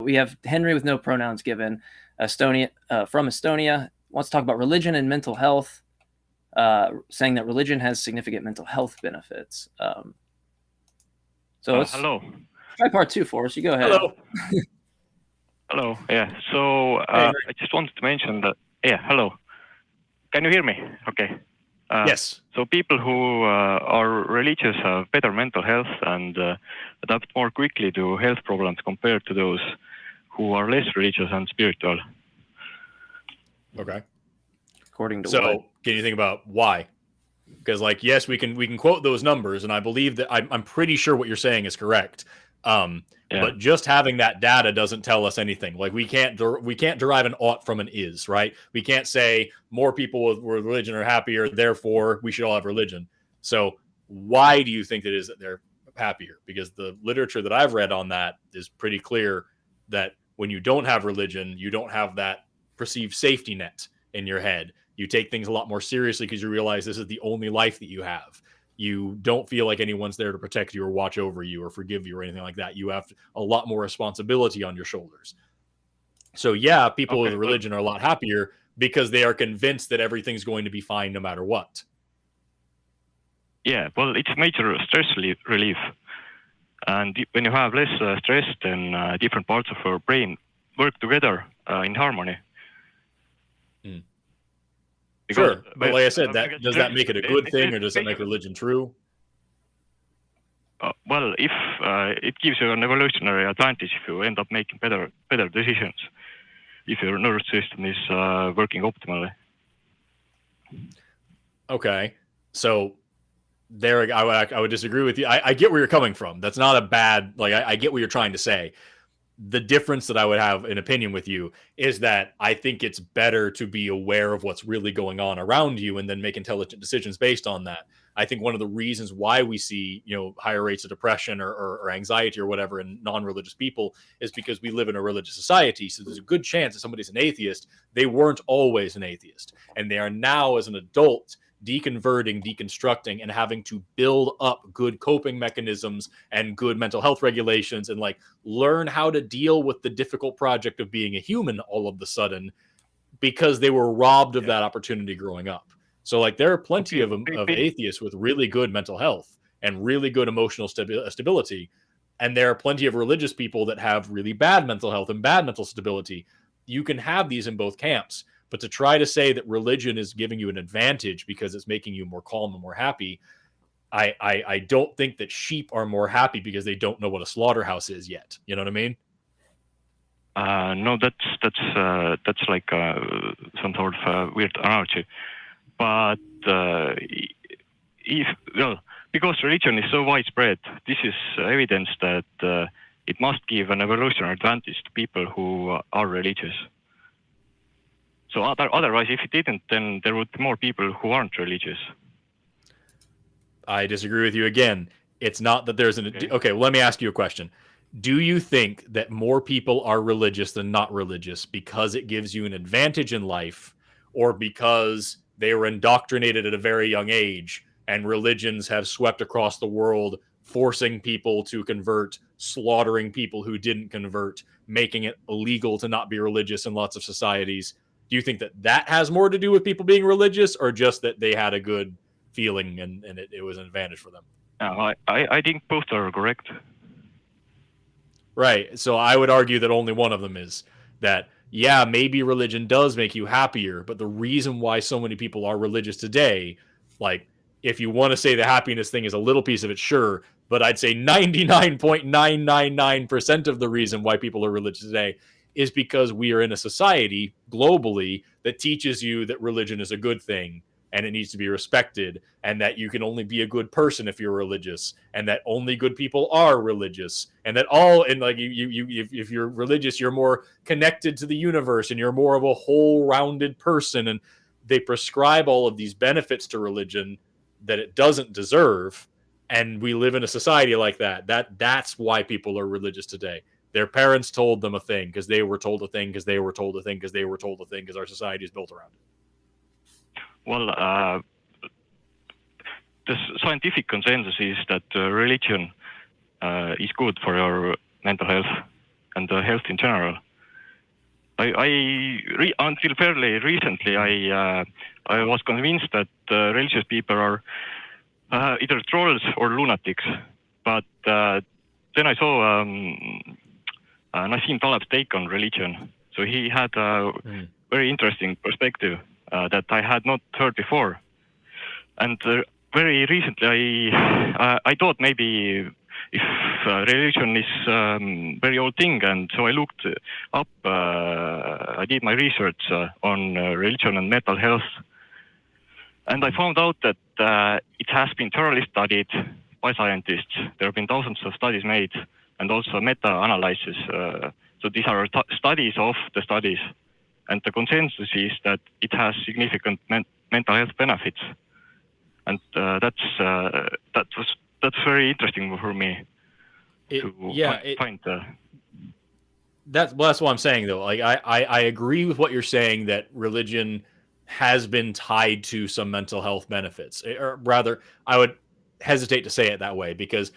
we have Henri with no pronouns given, from Estonia, wants to talk about religion and mental health, saying that religion has significant mental health benefits. So let's try part 2, Forrest. You go ahead. Hello. Hello. Yeah. So I just wanted to mention that. Yeah. Hello. Can you hear me? Okay. Yes. So people who are religious have better mental health and adapt more quickly to health problems compared to those who are less religious and spiritual. Okay. According to so, what? Can you think about why? Because, like, yes, we can quote those numbers, and I believe that I'm pretty sure what you're saying is correct. But just having that data doesn't tell us anything. Like, we can't derive an ought from an is, right? We can't say more people with religion are happier, therefore we should all have religion. So why do you think it is that they're happier? Because the literature that I've read on that is pretty clear that when you don't have religion, you don't have that perceived safety net in your head. You take things a lot more seriously because you realize this is the only life that you have. You don't feel like anyone's there to protect you or watch over you or forgive you or anything like that. You have a lot more responsibility on your shoulders. So yeah, people with religion are a lot happier because they are convinced that everything's going to be fine no matter what. Yeah, well, it's major stress relief. And when you have less stress, then different parts of your brain work together in harmony. Sure, but like I said, does that make it a good thing, or does that make religion true? Well, if it gives you an evolutionary advantage if you end up making better decisions, if your nervous system is working optimally. Okay, so there, I would disagree with you. I get where you're coming from. That's not a bad, like, I get what you're trying to say. The difference that I would have an opinion with you is that I think it's better to be aware of what's really going on around you and then make intelligent decisions based on that. I think one of the reasons why we see, higher rates of depression or anxiety or whatever in non-religious people is because we live in a religious society. So there's a good chance that somebody's an atheist. They weren't always an atheist, and they are now, as an adult, deconverting, deconstructing, and having to build up good coping mechanisms and good mental health regulations and, like, learn how to deal with the difficult project of being a human all of a sudden because they were robbed of that opportunity growing up. So, like, there are plenty of atheists with really good mental health and really good emotional stability. And there are plenty of religious people that have really bad mental health and bad mental stability. You can have these in both camps. But to try to say that religion is giving you an advantage because it's making you more calm and more happy, I don't think that sheep are more happy because they don't know what a slaughterhouse is yet. You know what I mean? No, that's like some sort of weird analogy. But because religion is so widespread, this is evidence that it must give an evolutionary advantage to people who are religious. So otherwise, if it didn't, then there would be more people who aren't religious. I disagree with you again. It's not that there's an... Okay, well, let me ask you a question. Do you think that more people are religious than not religious because it gives you an advantage in life, or because they were indoctrinated at a very young age and religions have swept across the world, forcing people to convert, slaughtering people who didn't convert, making it illegal to not be religious in lots of societies? Do you think that has more to do with people being religious, or just that they had a good feeling and it was an advantage for them? I think both are correct. Right. So I would argue that only one of them is that, yeah, maybe religion does make you happier, but the reason why so many people are religious today, like, if you want to say the happiness thing is a little piece of it, sure, but I'd say 99.999% of the reason why people are religious today is because we are in a society globally that teaches you that religion is a good thing and it needs to be respected, and that you can only be a good person if you're religious, and that only good people are religious, and that if you're religious, you're more connected to the universe and you're more of a whole rounded person. And they prescribe all of these benefits to religion that it doesn't deserve. And we live in a society like that. That's why people are religious today. Their parents told them a thing because they were told a thing because they were told a thing because they were told a thing because our society is built around it. Well, the scientific consensus is that religion is good for your mental health. and health in general. Until fairly recently, I was convinced that religious people are either trolls or lunatics. But then I saw Nassim Taleb's take on religion. So he had a very interesting perspective that I had not heard before. And very recently, I thought maybe if religion is very old thing, and so I looked up, I did my research on religion and mental health, and I found out that it has been thoroughly studied by scientists. There have been thousands of studies made, and also meta-analysis. So these are studies of the studies, and the consensus is that it has significant mental health benefits, and that's very interesting for me. That's what I'm saying, though. Like I agree with what you're saying, that religion has been tied to some mental health benefits, or rather, I would hesitate to say it that way, because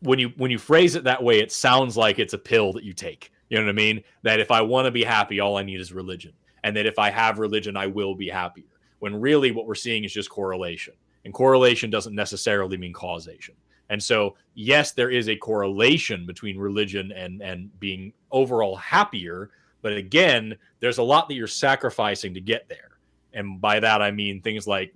when you phrase it that way, it sounds like it's a pill that you take. You know what I mean? That if I want to be happy, all I need is religion, and that if I have religion, I will be happier. When really what we're seeing is just correlation. And correlation doesn't necessarily mean causation. And so, yes, there is a correlation between religion and being overall happier. But again, there's a lot that you're sacrificing to get there. And by that, I mean things like,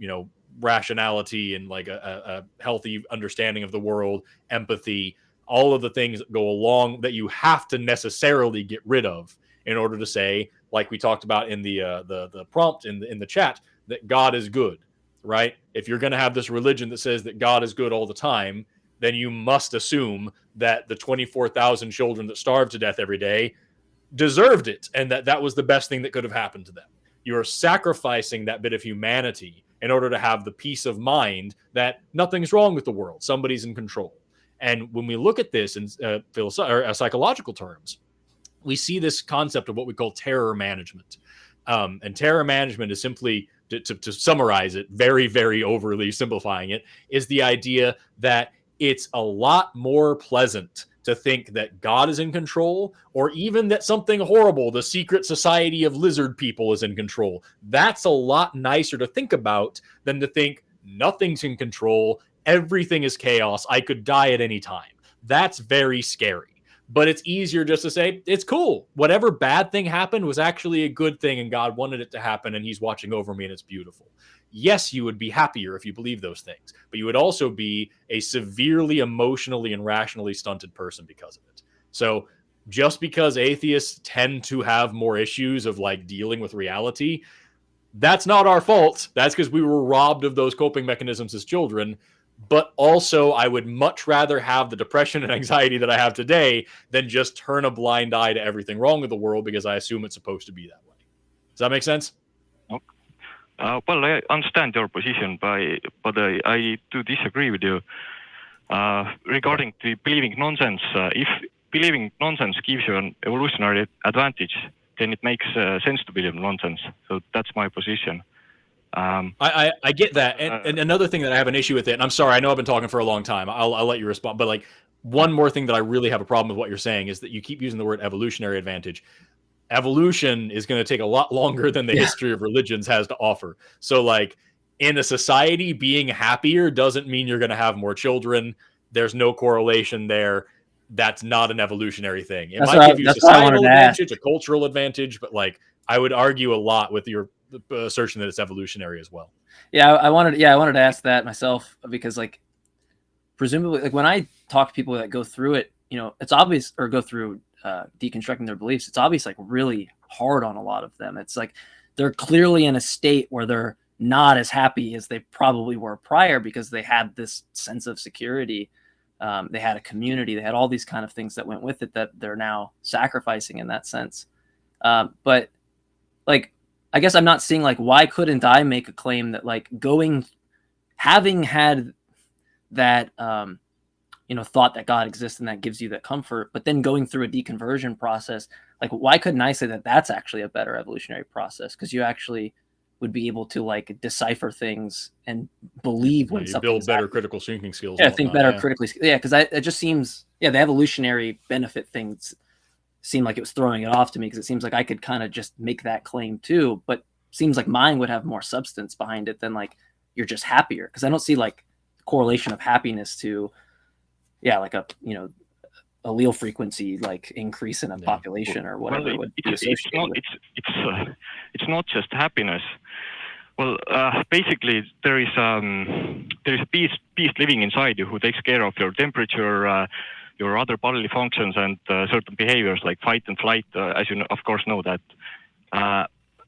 rationality and like a healthy understanding of the world, empathy, all of the things that go along that you have to necessarily get rid of in order to say, like we talked about in the prompt in the chat, that God is good. Right? If you're going to have this religion that says that God is good all the time, then you must assume that the 24,000 children that starved to death every day deserved it, and that was the best thing that could have happened to them. You are sacrificing that bit of humanity in order to have the peace of mind that nothing's wrong with the world. Somebody's in control. And when we look at this in psychological terms, we see this concept of what we call terror management. And terror management is simply, to summarize it, very, very overly simplifying it, is the idea that it's a lot more pleasant to think that God is in control, or even that something horrible, the secret society of lizard people, is in control. That's a lot nicer to think about than to think nothing's in control, everything is chaos, I could die at any time. That's very scary. But it's easier just to say, it's cool. Whatever bad thing happened was actually a good thing, and God wanted it to happen, and he's watching over me, and it's beautiful. Yes, you would be happier if you believe those things, but you would also be a severely emotionally and rationally stunted person because of it. So just because atheists tend to have more issues of like dealing with reality, that's not our fault. That's because we were robbed of those coping mechanisms as children. But also, I would much rather have the depression and anxiety that I have today than just turn a blind eye to everything wrong with the world because I assume it's supposed to be that way. Does that make sense? Well, I understand your position, but I do disagree with you regarding the believing nonsense. If believing nonsense gives you an evolutionary advantage, then it makes sense to believe nonsense. So that's my position. I get that. And another thing that I have an issue with it, and I'm sorry, I know I've been talking for a long time. I'll let you respond. But like one more thing that I really have a problem with what you're saying is that you keep using the word evolutionary advantage. Evolution is going to take a lot longer than the history of religions has to offer. So like in a society, being happier doesn't mean you're going to have more children. There's no correlation there. That's not an evolutionary thing. It might give you a societal advantage, a cultural advantage, but like I would argue a lot with your assertion that it's evolutionary as well. I wanted to ask that myself, because like presumably, like when I talk to people that go through it, it's obvious, or go through deconstructing their beliefs, it's obvious like really hard on a lot of them. It's like they're clearly in a state where they're not as happy as they probably were prior, because they had this sense of security, they had a community, they had all these kind of things that went with it that they're now sacrificing in that sense. But like, I guess I'm not seeing like, why couldn't I make a claim that like having had that thought that God exists and that gives you that comfort, but then going through a deconversion process, like why couldn't I say that that's actually a better evolutionary process? Because you actually would be able to like decipher things and believe when something build better critical thinking skills. Yeah, think better critically. Yeah, because it just seems the evolutionary benefit things seemed like it was throwing it off to me, because it seems like I could kind of just make that claim too, but seems like mine would have more substance behind it than like you're just happier, because I don't see like correlation of happiness to like a allele frequency like increase in a population or whatever would be associated with. It's not just happiness. Well, basically there is a beast living inside you who takes care of your temperature, your other bodily functions, and certain behaviors like fight and flight, as you of course know that.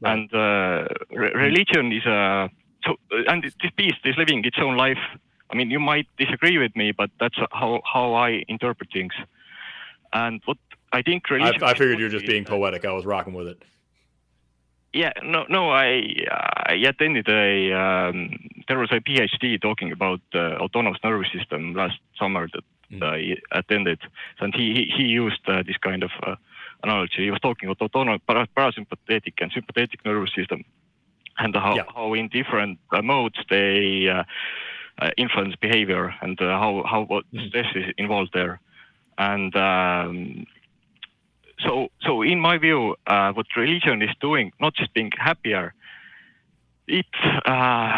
And religion is and this beast is living its own life. I mean, you might disagree with me, but that's how I interpret things. And what I think religion... I figured you're just being poetic. I was rocking with it. Yeah, no. I attended there was a PhD talking about autonomous nervous system last summer that I attended, and he used this kind of analogy. He was talking about autonomous parasympathetic and sympathetic nervous system, and how in different modes they influence behavior, and how what stress is involved there. And so in my view, what religion is doing, not just being happier, it's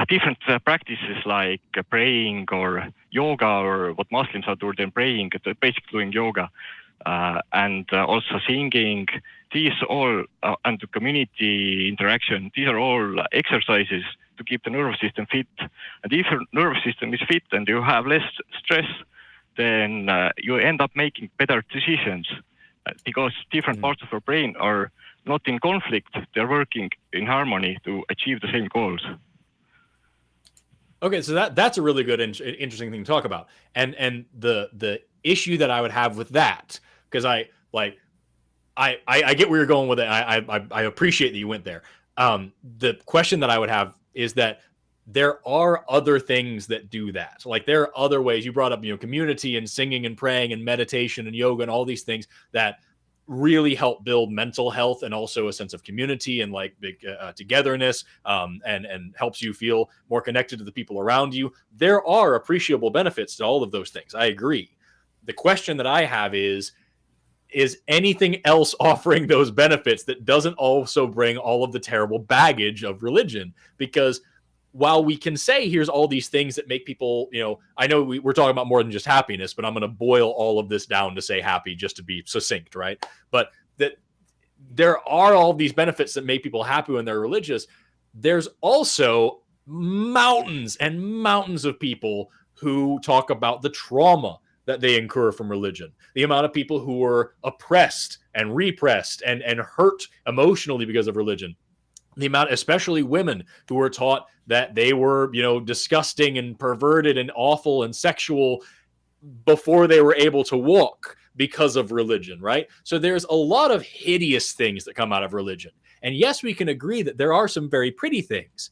different practices like praying or yoga, or what Muslims are doing, praying, basically doing yoga, and also singing. These all, and the community interaction, these are all exercises to keep the nervous system fit. And if your nervous system is fit and you have less stress, then you end up making better decisions, because different parts of your brain are not in conflict. They're working in harmony to achieve the same goals. Okay, so that's a really good, interesting thing to talk about. And the issue that I would have with that, because I get where you're going with it. I appreciate that you went there. The question that I would have is that there are other things that do that. Like there are other ways. You brought up, community and singing and praying and meditation and yoga and all these things that really help build mental health and also a sense of community and like big togetherness, and helps you feel more connected to the people around you. There are appreciable benefits to all of those things. I agree. The question that I have is anything else offering those benefits that doesn't also bring all of the terrible baggage of religion? Because while we can say here's all these things that make people, I know we're talking about more than just happiness, but I'm going to boil all of this down to say happy just to be succinct, right? But that there are all these benefits that make people happy when they're religious. There's also mountains and mountains of people who talk about the trauma that they incur from religion, the amount of people who were oppressed and repressed and hurt emotionally because of religion. The amount, especially women who were taught that they were, disgusting and perverted and awful and sexual before they were able to walk because of religion, right? So there's a lot of hideous things that come out of religion. And yes, we can agree that there are some very pretty things.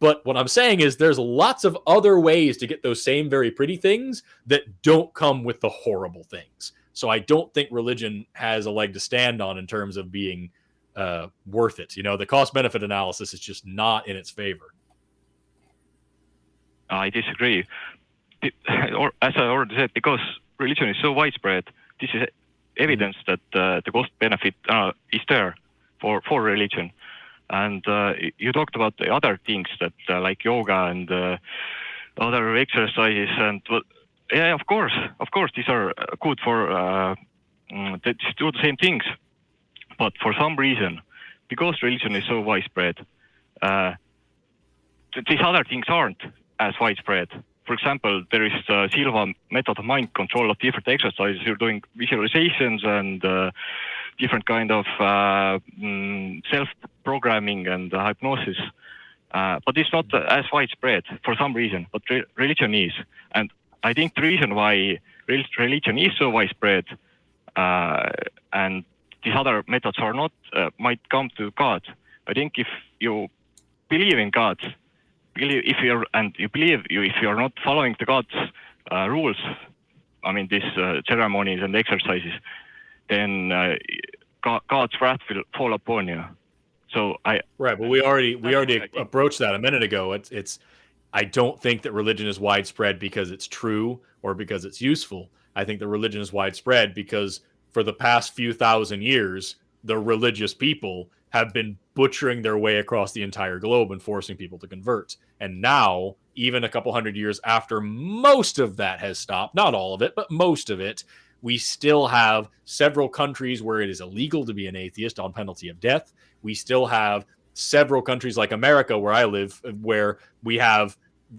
But what I'm saying is there's lots of other ways to get those same very pretty things that don't come with the horrible things. So I don't think religion has a leg to stand on in terms of being worth it. The cost benefit analysis is just not in its favor. I disagree. Or as I already said, because religion is so widespread, this is evidence that the cost benefit is there for religion. And you talked about the other things that like yoga and other exercises, and yeah, of course, these are good for to do the same things. But for some reason, because religion is so widespread, these other things aren't as widespread. For example, there is the Silva method of mind control of different exercises. You're doing visualizations and different kind of self-programming and hypnosis. But it's not as widespread for some reason, but religion is. And I think the reason why religion is so widespread and these other methods are not, might come to God. I think if you believe in God, if you're not following the God's rules, I mean these ceremonies and exercises, then God's wrath will fall upon you. So right. Well, we already approached that a minute ago. It's I don't think that religion is widespread because it's true or because it's useful. I think that religion is widespread because for the past few thousand years, the religious people have been butchering their way across the entire globe and forcing people to convert. And now, even a couple hundred years after most of that has stopped, not all of it, but most of it, we still have several countries where it is illegal to be an atheist on penalty of death. We still have several countries like America, where I live, where we have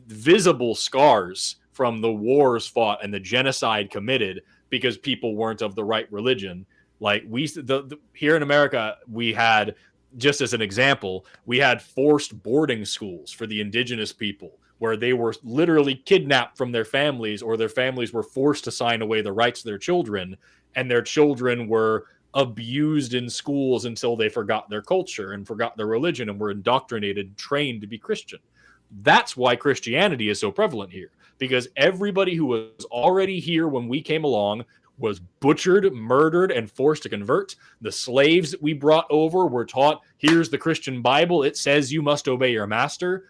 visible scars from the wars fought and the genocide committed because people weren't of the right religion. Like here in America, we had, just as an example, we had forced boarding schools for the indigenous people, where they were literally kidnapped from their families, or their families were forced to sign away the rights to their children, and their children were abused in schools until they forgot their culture and forgot their religion and were indoctrinated and trained to be Christian. That's why Christianity is so prevalent here, because everybody who was already here when we came along was butchered, murdered, and forced to convert. The slaves that we brought over were taught, here's the Christian Bible, it says you must obey your master.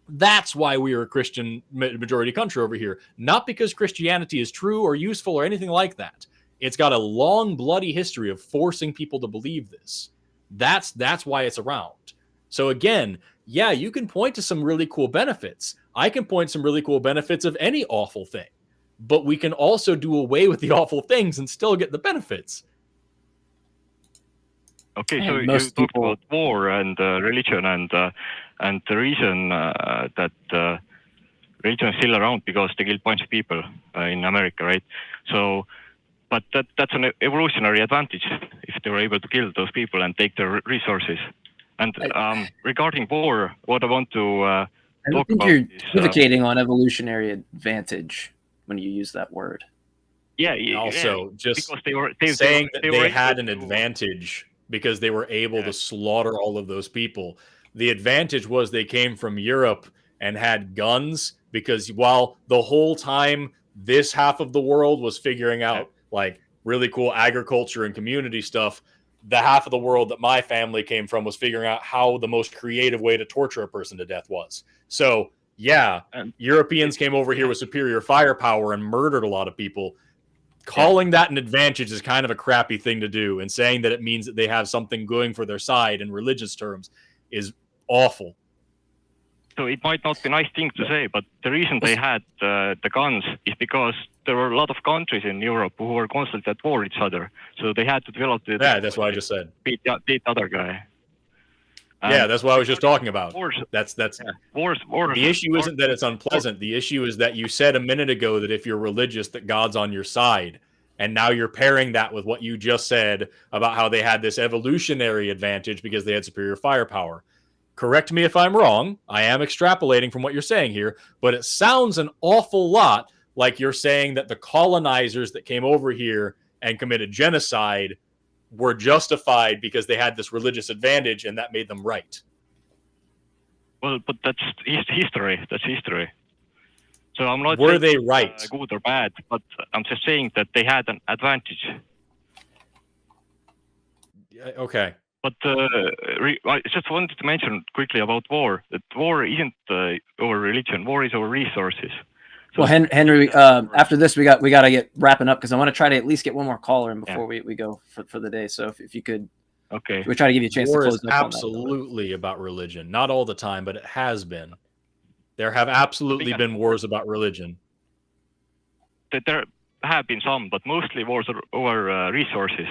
That's why we are a Christian majority country over here. Not because Christianity is true or useful or anything like that. It's got a long, bloody history of forcing people to believe this. That's why it's around. So again, yeah, you can point to some really cool benefits. I can point some really cool benefits of any awful thing. But we can also do away with the awful things and still get the benefits. Okay, so you talked about war and religion, and the reason that religion is still around because they killed a bunch of people in America, right? So, but that's an evolutionary advantage if they were able to kill those people and take their resources. And regarding war, what I want to talk about you're advocating on evolutionary advantage when you use that word. Yeah. Also, yeah, just because saying that they had an advantage because they were able to slaughter all of those people. The advantage was they came from Europe and had guns, because while the whole time this half of the world was figuring out like really cool agriculture and community stuff, the half of the world that my family came from was figuring out how the most creative way to torture a person to death was. So yeah, Europeans came over here with superior firepower and murdered a lot of people. Calling that an advantage is kind of a crappy thing to do, and saying that it means that they have something going for their side in religious terms is awful. So it might not be a nice thing to say, but the reason they had the guns is because there were a lot of countries in Europe who were constantly at war with each other. So they had to develop the... Yeah, that's what I just said. Beat the other guy. Yeah, that's what I was just talking about. Wars. Wars. The issue isn't that it's unpleasant. The issue is that you said a minute ago that if you're religious, that God's on your side. And now you're pairing that with what you just said about how they had this evolutionary advantage because they had superior firepower. Correct me if I'm wrong. I am extrapolating from what you're saying here, but it sounds an awful lot like you're saying that the colonizers that came over here and committed genocide were justified because they had this religious advantage and that made them right. Well, but that's history. That's history. So I'm not were they right? Good or bad, but I'm just saying that they had an advantage. Okay. But I just wanted to mention quickly about war. That war isn't over religion. War is over resources. So well, Henry, after this, we got to get wrapping up because I want to try to at least get one more caller in before we go for the day. So if you could, we try to give you a chance war to close. War is absolutely about religion. Not all the time, but it has been. There have absolutely been wars about religion. There have been some, but mostly wars are over resources.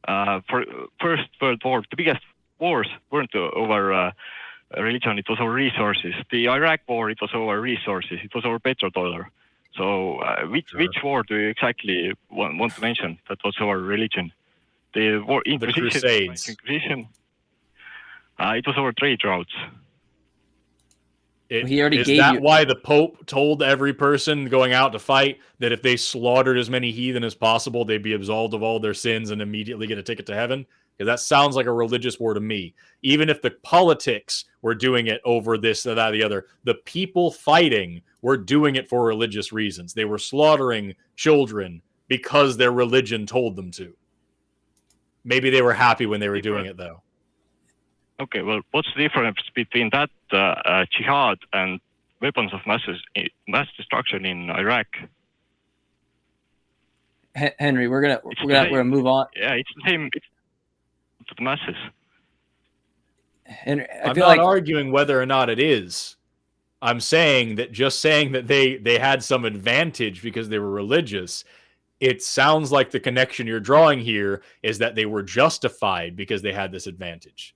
For First World War, the biggest wars weren't over religion, it was over resources. The Iraq War, it was over resources, it was over petrodollar. So which war do you exactly want to mention that was over religion? The war, Inquisition, the Crusades. Inquisition, it was over trade routes. He already is gave that you... why the Pope told every person going out to fight that if they slaughtered as many heathen as possible, they'd be absolved of all their sins and immediately get a ticket to heaven? Because that sounds like a religious war to me. Even if the politics were doing it over this, that, or the other, the people fighting were doing it for religious reasons. They were slaughtering children because their religion told them to. Maybe they were happy when they were doing it, though. Okay, well, what's the difference between that jihad and weapons of mass destruction in Iraq? Henry, we're gonna move on. Yeah, it's the same. It's to the masses. Henry, I'm not arguing whether or not it is. I'm saying that just saying that they had some advantage because they were religious, it sounds like the connection you're drawing here is that they were justified because they had this advantage.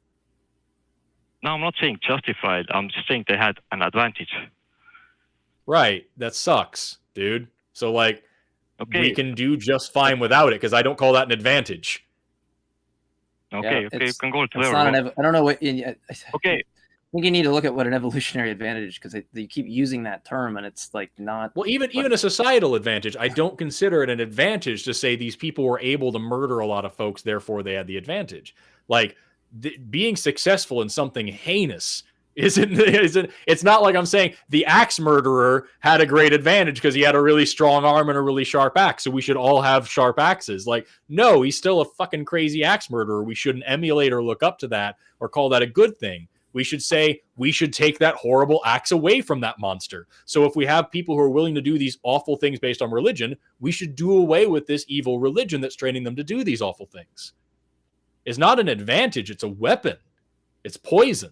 No, I'm not saying justified. I'm just saying they had an advantage. Right. That sucks, dude. So, like, okay, we can do just fine without it because I don't call that an advantage. Okay, okay, you can go to I don't know what. Okay. I think you need to look at what an evolutionary advantage is, because they keep using that term and it's like not. Well, even a societal advantage, I don't consider it an advantage to say these people were able to murder a lot of folks, therefore they had the advantage. Like being successful in something heinous isn't. It's not like I'm saying the axe murderer had a great advantage because he had a really strong arm and a really sharp axe, so we should all have sharp axes. Like, no, he's still a fucking crazy axe murderer. We shouldn't emulate or look up to that or call that a good thing. We should say we should take that horrible axe away from that monster. So if we have people who are willing to do these awful things based on religion, we should do away with this evil religion that's training them to do these awful things. It's not an advantage. It's a weapon. It's poison.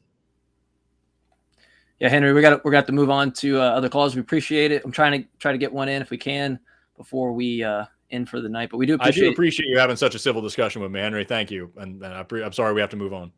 Yeah, Henry, we're got to move on to other calls. We appreciate it. I'm trying to get one in if we can before we end for the night. But we do appreciate you having such a civil discussion with me, Henry. Thank you. And I'm sorry we have to move on.